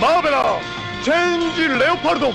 マーベラーチェンジレオパルド。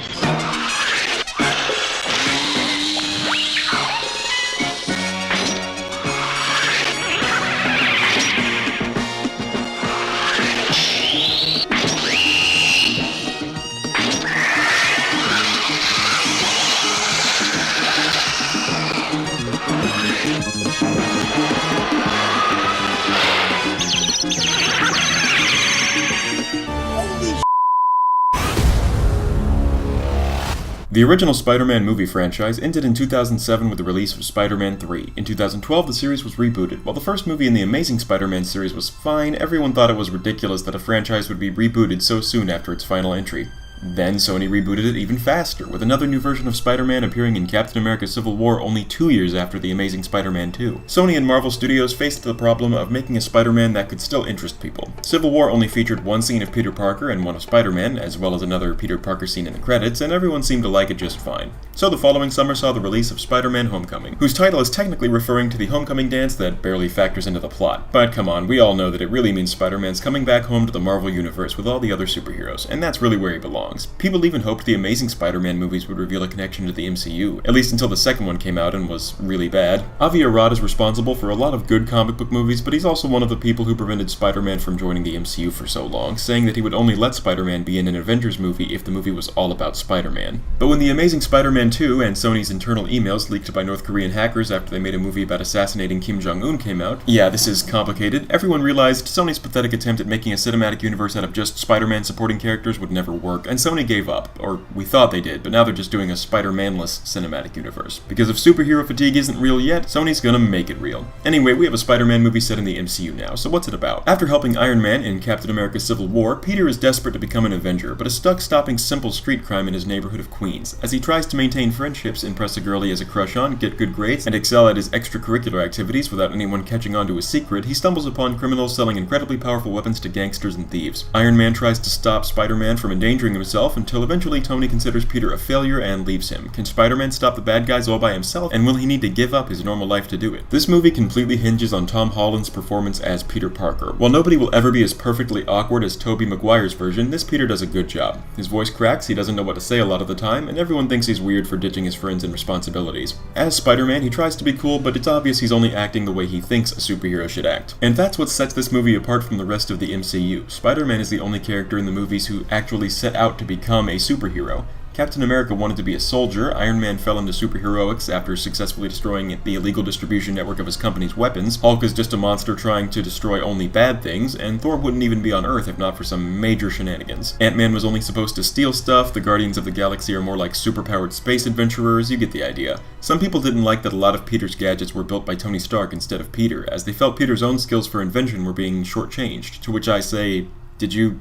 The original Spider-Man movie franchise ended in 2007 with the release of Spider-Man 3. In 2012, the series was rebooted. While the first movie in the Amazing Spider-Man series was fine, everyone thought it was ridiculous that a franchise would be rebooted so soon after its final entry. Then Sony rebooted it even faster, with another new version of Spider-Man appearing in Captain America Civil War only 2 years after The Amazing Spider-Man 2. Sony and Marvel Studios faced the problem of making a Spider-Man that could still interest people. Civil War only featured one scene of Peter Parker and one of Spider-Man, as well as another Peter Parker scene in the credits, and everyone seemed to like it just fine. So the following summer saw the release of Spider-Man Homecoming, whose title is technically referring to the homecoming dance that barely factors into the plot. But come on, we all know that it really means Spider-Man's coming back home to the Marvel Universe with all the other superheroes, and that's really where he belongs. People even hoped the Amazing Spider-Man movies would reveal a connection to the MCU, at least until the second one came out and was really bad. Avi Arad is responsible for a lot of good comic book movies, but he's also one of the people who prevented Spider-Man from joining the MCU for so long, saying that he would only let Spider-Man be in an Avengers movie if the movie was all about Spider-Man. But when The Amazing Spider-Man 2 and Sony's internal emails leaked by North Korean hackers after they made a movie about assassinating Kim Jong-un came out, yeah, this is complicated, everyone realized Sony's pathetic attempt at making a cinematic universe out of just Spider-Man supporting characters would never work, and Sony gave up. Or we thought they did, but now they're just doing a Spider-Man-less cinematic universe. Because if superhero fatigue isn't real yet, Sony's gonna make it real. Anyway, we have a Spider-Man movie set in the MCU now, so what's it about? After helping Iron Man in Captain America Civil War, Peter is desperate to become an Avenger, but is stuck stopping simple street crime in his neighborhood of Queens. As he tries to maintain friendships, impress a girl he has a crush on, get good grades, and excel at his extracurricular activities without anyone catching on to his secret, he stumbles upon criminals selling incredibly powerful weapons to gangsters and thieves. Iron Man tries to stop Spider-Man from endangering himself until eventually Tony considers Peter a failure and leaves him. Can Spider-Man stop the bad guys all by himself, and will he need to give up his normal life to do it? This movie completely hinges on Tom Holland's performance as Peter Parker. While nobody will ever be as perfectly awkward as Tobey Maguire's version, this Peter does a good job. His voice cracks, he doesn't know what to say a lot of the time, and everyone thinks he's weird for ditching his friends and responsibilities. As Spider-Man, he tries to be cool, but it's obvious he's only acting the way he thinks a superhero should act. And that's what sets this movie apart from the rest of the MCU. Spider-Man is the only character in the movies who actually set out to become a superhero. Captain America wanted to be a soldier, Iron Man fell into superheroics after successfully destroying the illegal distribution network of his company's weapons, Hulk is just a monster trying to destroy only bad things, and Thor wouldn't even be on Earth if not for some major shenanigans. Ant-Man was only supposed to steal stuff, the Guardians of the Galaxy are more like superpowered space adventurers, you get the idea. Some people didn't like that a lot of Peter's gadgets were built by Tony Stark instead of Peter, as they felt Peter's own skills for invention were being shortchanged, to which I say, did you,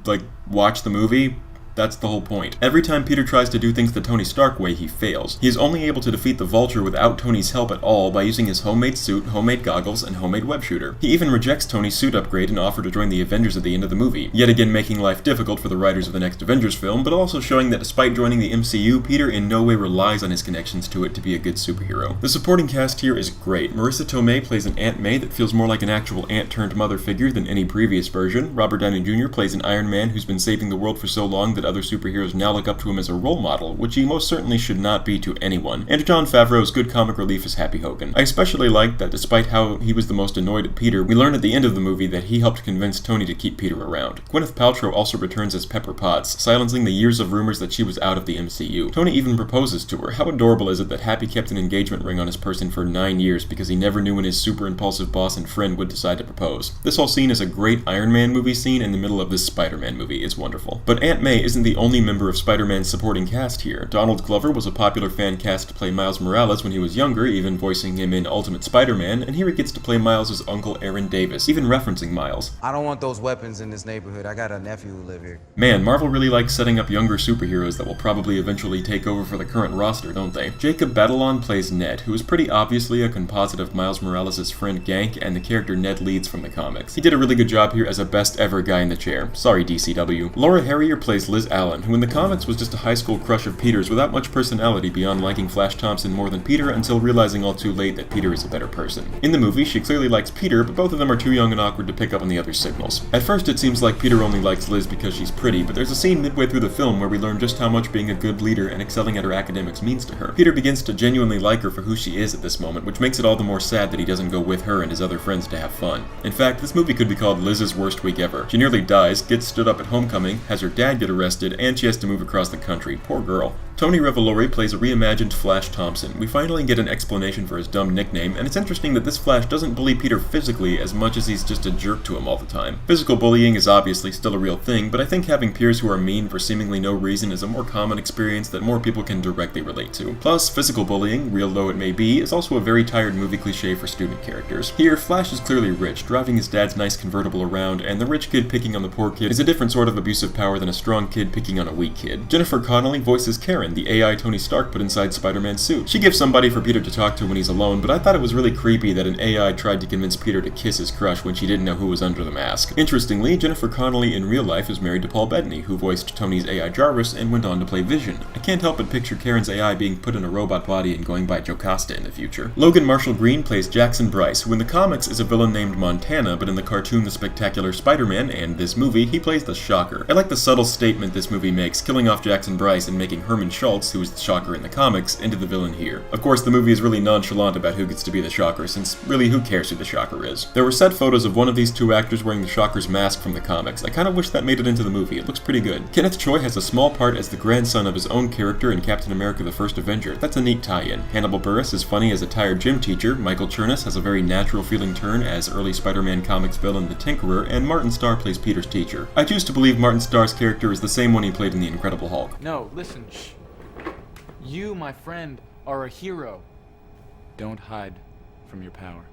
watch the movie? That's the whole point. Every time Peter tries to do things the Tony Stark way, he fails. He is only able to defeat the Vulture without Tony's help at all by using his homemade suit, homemade goggles, and homemade web shooter. He even rejects Tony's suit upgrade and offer to join the Avengers at the end of the movie, yet again making life difficult for the writers of the next Avengers film, but also showing that despite joining the MCU, Peter in no way relies on his connections to it to be a good superhero. The supporting cast here is great. Marissa Tomei plays an Aunt May that feels more like an actual aunt-turned-mother figure than any previous version. Robert Downey Jr. plays an Iron Man who's been saving the world for so long that other superheroes now look up to him as a role model, which he most certainly should not be to anyone. And Jon Favreau's good comic relief is Happy Hogan. I especially like that despite how he was the most annoyed at Peter, we learn at the end of the movie that he helped convince Tony to keep Peter around. Gwyneth Paltrow also returns as Pepper Potts, silencing the years of rumors that she was out of the MCU. Tony even proposes to her. How adorable is it that Happy kept an engagement ring on his person for 9 years because he never knew when his super impulsive boss and friend would decide to propose. This whole scene is a great Iron Man movie scene in the middle of this Spider-Man movie. It's wonderful. But Aunt May isn't the only member of Spider-Man's supporting cast here. Donald Glover was a popular fan cast to play Miles Morales when he was younger, even voicing him in Ultimate Spider-Man, and here he gets to play Miles' uncle Aaron Davis, even referencing Miles. I don't want those weapons in this neighborhood. I got a nephew who live here. Man, Marvel really likes setting up younger superheroes that will probably eventually take over for the current roster, don't they? Jacob Batalon plays Ned, who is pretty obviously a composite of Miles Morales' friend Gank and the character Ned Leeds from the comics. He did a really good job here as a best ever guy in the chair. Sorry, DCW. Laura Harrier plays Liz Liz Allen, who in the comics was just a high school crush of Peter's without much personality beyond liking Flash Thompson more than Peter until realizing all too late that Peter is a better person. In the movie, she clearly likes Peter, but both of them are too young and awkward to pick up on the other signals. At first, it seems like Peter only likes Liz because she's pretty, but there's a scene midway through the film where we learn just how much being a good leader and excelling at her academics means to her. Peter begins to genuinely like her for who she is at this moment, which makes it all the more sad that he doesn't go with her and his other friends to have fun. In fact, this movie could be called Liz's worst week ever. She nearly dies, gets stood up at homecoming, has her dad get arrested, and she has to move across the country. Poor girl. Tony Revolori plays a reimagined Flash Thompson. We finally get an explanation for his dumb nickname, and it's interesting that this Flash doesn't bully Peter physically as much as he's just a jerk to him all the time. Physical bullying is obviously still a real thing, but I think having peers who are mean for seemingly no reason is a more common experience that more people can directly relate to. Plus, physical bullying, real though it may be, is also a very tired movie cliche for student characters. Here, Flash is clearly rich, driving his dad's nice convertible around, and the rich kid picking on the poor kid is a different sort of abusive power than a strong kid picking on a weak kid. Jennifer Connelly voices Karen, the AI Tony Stark put inside Spider-Man's suit. She gives somebody for Peter to talk to when he's alone, but I thought it was really creepy that an AI tried to convince Peter to kiss his crush when she didn't know who was under the mask. Interestingly, Jennifer Connelly in real life is married to Paul Bettany, who voiced Tony's AI Jarvis and went on to play Vision. I can't help but picture Karen's AI being put in a robot body and going by Jocasta in the future. Logan Marshall Green plays Jackson Bryce, who in the comics is a villain named Montana, but in the cartoon The Spectacular Spider-Man and this movie, he plays the Shocker. I like the subtle statement this movie makes, killing off Jackson Bryce and making Herman Schultz, who is the Shocker in the comics, into the villain here. Of course, the movie is really nonchalant about who gets to be the Shocker, since really who cares who the Shocker is. There were set photos of one of these two actors wearing the Shocker's mask from the comics. I kind of wish that made it into the movie. It looks pretty good. Kenneth Choi has a small part as the grandson of his own character in Captain America the First Avenger. That's a neat tie-in. Hannibal Buress is funny as a tired gym teacher, Michael Chernus has a very natural-feeling turn as early Spider-Man comics villain the Tinkerer, and Martin Starr plays Peter's teacher. I choose to believe Martin Starr's character is the same one he played in The Incredible Hulk. No, listen, shh. You, my friend, are a hero. Don't hide from your power.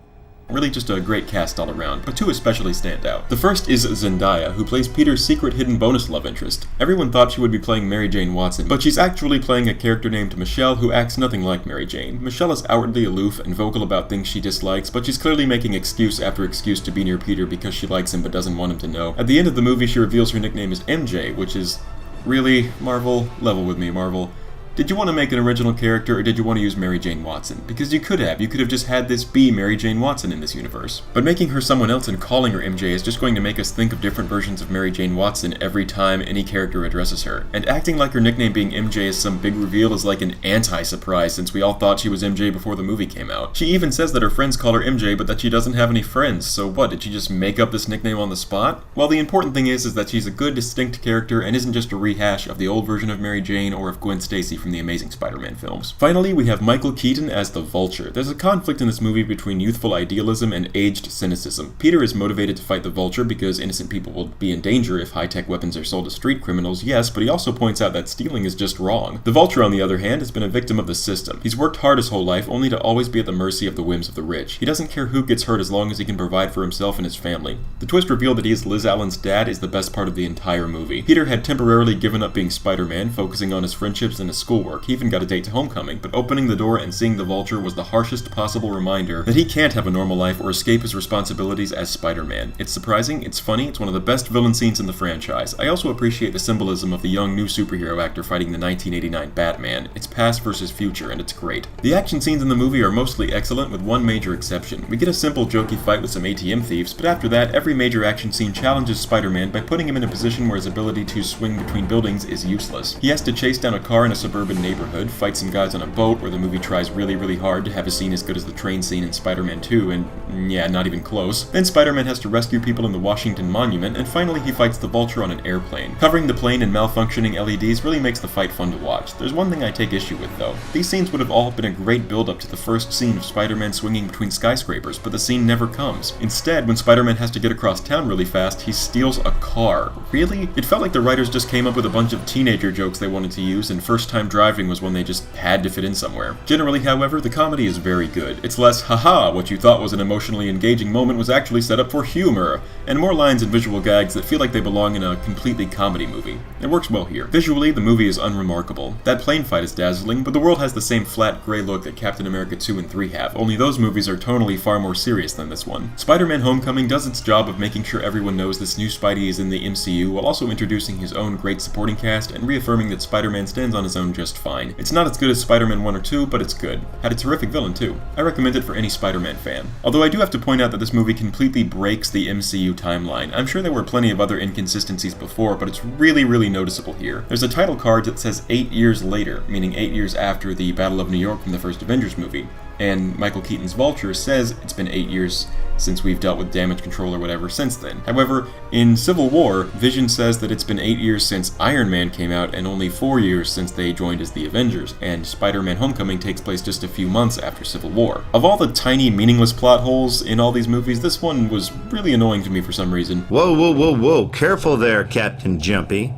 Really just a great cast all around, but two especially stand out. The first is Zendaya, who plays Peter's secret hidden bonus love interest. Everyone thought she would be playing Mary Jane Watson, but she's actually playing a character named Michelle who acts nothing like Mary Jane. Michelle is outwardly aloof and vocal about things she dislikes, but she's clearly making excuse after excuse to be near Peter because she likes him but doesn't want him to know. At the end of the movie, she reveals her nickname is MJ, which is... really, Marvel? Level with me, Marvel. Did you want to make an original character, or did you want to use Mary Jane Watson? Because you could have just had this be Mary Jane Watson in this universe. But making her someone else and calling her MJ is just going to make us think of different versions of Mary Jane Watson every time any character addresses her. And acting like her nickname being MJ is some big reveal is like an anti-surprise, since we all thought she was MJ before the movie came out. She even says that her friends call her MJ, but that she doesn't have any friends, so what, did she just make up this nickname on the spot? Well, the important thing is that she's a good, distinct character and isn't just a rehash of the old version of Mary Jane or of Gwen Stacy from the Amazing Spider-Man films. Finally, we have Michael Keaton as the Vulture. There's a conflict in this movie between youthful idealism and aged cynicism. Peter is motivated to fight the Vulture because innocent people will be in danger if high-tech weapons are sold to street criminals, yes, but he also points out that stealing is just wrong. The Vulture, on the other hand, has been a victim of the system. He's worked hard his whole life only to always be at the mercy of the whims of the rich. He doesn't care who gets hurt as long as he can provide for himself and his family. The twist reveal that he is Liz Allen's dad is the best part of the entire movie. Peter had temporarily given up being Spider-Man, focusing on his friendships and his schoolwork. He even got a date to homecoming, but opening the door and seeing the Vulture was the harshest possible reminder that he can't have a normal life or escape his responsibilities as Spider-Man. It's surprising, it's funny, it's one of the best villain scenes in the franchise. I also appreciate the symbolism of the young new superhero actor fighting the 1989 Batman. It's past versus future, and it's great. The action scenes in the movie are mostly excellent, with one major exception. We get a simple jokey fight with some ATM thieves, but after that, every major action scene challenges Spider-Man by putting him in a position where his ability to swing between buildings is useless. He has to chase down a car in a suburban neighborhood, fight some guys on a boat where the movie tries really hard to have a scene as good as the train scene in Spider-Man 2, and yeah, not even close. Then Spider-Man has to rescue people in the Washington Monument, and finally he fights the Vulture on an airplane. Covering the plane in malfunctioning LEDs really makes the fight fun to watch. There's one thing I take issue with though. These scenes would have all been a great build-up to the first scene of Spider-Man swinging between skyscrapers, but the scene never comes. Instead, when Spider-Man has to get across town really fast, he steals a car. Really? It felt like the writers just came up with a bunch of teenager jokes they wanted to use, and first-time driving was one they just had to fit in somewhere. Generally, however, the comedy is very good. It's less, haha, what you thought was an emotionally engaging moment was actually set up for humor, and more lines and visual gags that feel like they belong in a completely comedy movie. It works well here. Visually, the movie is unremarkable. That plane fight is dazzling, but the world has the same flat, gray look that Captain America 2 and 3 have, only those movies are tonally far more serious than this one. Spider-Man Homecoming does its job of making sure everyone knows this new Spidey is in the MCU, while also introducing his own great supporting cast and reaffirming that Spider-Man stands on his own just fine. It's not as good as Spider-Man 1 or 2, but it's good. Had a terrific villain too. I recommend it for any Spider-Man fan. Although I do have to point out that this movie completely breaks the MCU timeline. I'm sure there were plenty of other inconsistencies before, but it's really noticeable here. There's a title card that says 8 years later, meaning 8 years after the Battle of New York from the first Avengers movie. And Michael Keaton's Vulture says it's been 8 years since we've dealt with damage control or whatever since then. However, in Civil War, Vision says that it's been 8 years since Iron Man came out and only 4 years since they joined as the Avengers, and Spider-Man Homecoming takes place just a few months after Civil War. Of all the tiny, meaningless plot holes in all these movies, this one was really annoying to me for some reason. Whoa, careful there, Captain Jumpy.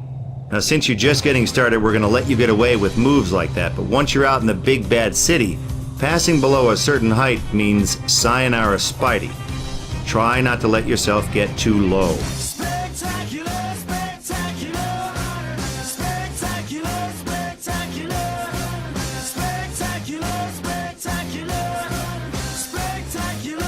Now, since you're just getting started, we're gonna let you get away with moves like that, but once you're out in the big bad city, passing below a certain height means sayonara Spidey. Try not to let yourself get too low. Spectacular, spectacular, spectacular, spectacular, spectacular, spectacular, spectacular.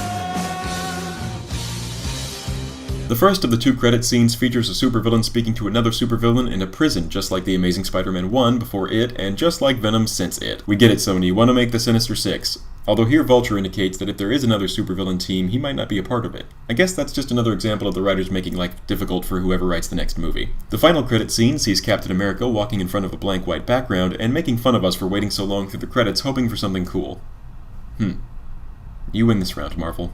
The first of the two credit scenes features a supervillain speaking to another supervillain in a prison, just like The Amazing Spider-Man 1 before it, and just like Venom since it. We get it, Sony, want to make the Sinister Six. Although here Vulture indicates that if there is another supervillain team, he might not be a part of it. I guess that's just another example of the writers making life difficult for whoever writes the next movie. The final credit scene sees Captain America walking in front of a blank white background and making fun of us for waiting so long through the credits hoping for something cool. You win this round, Marvel.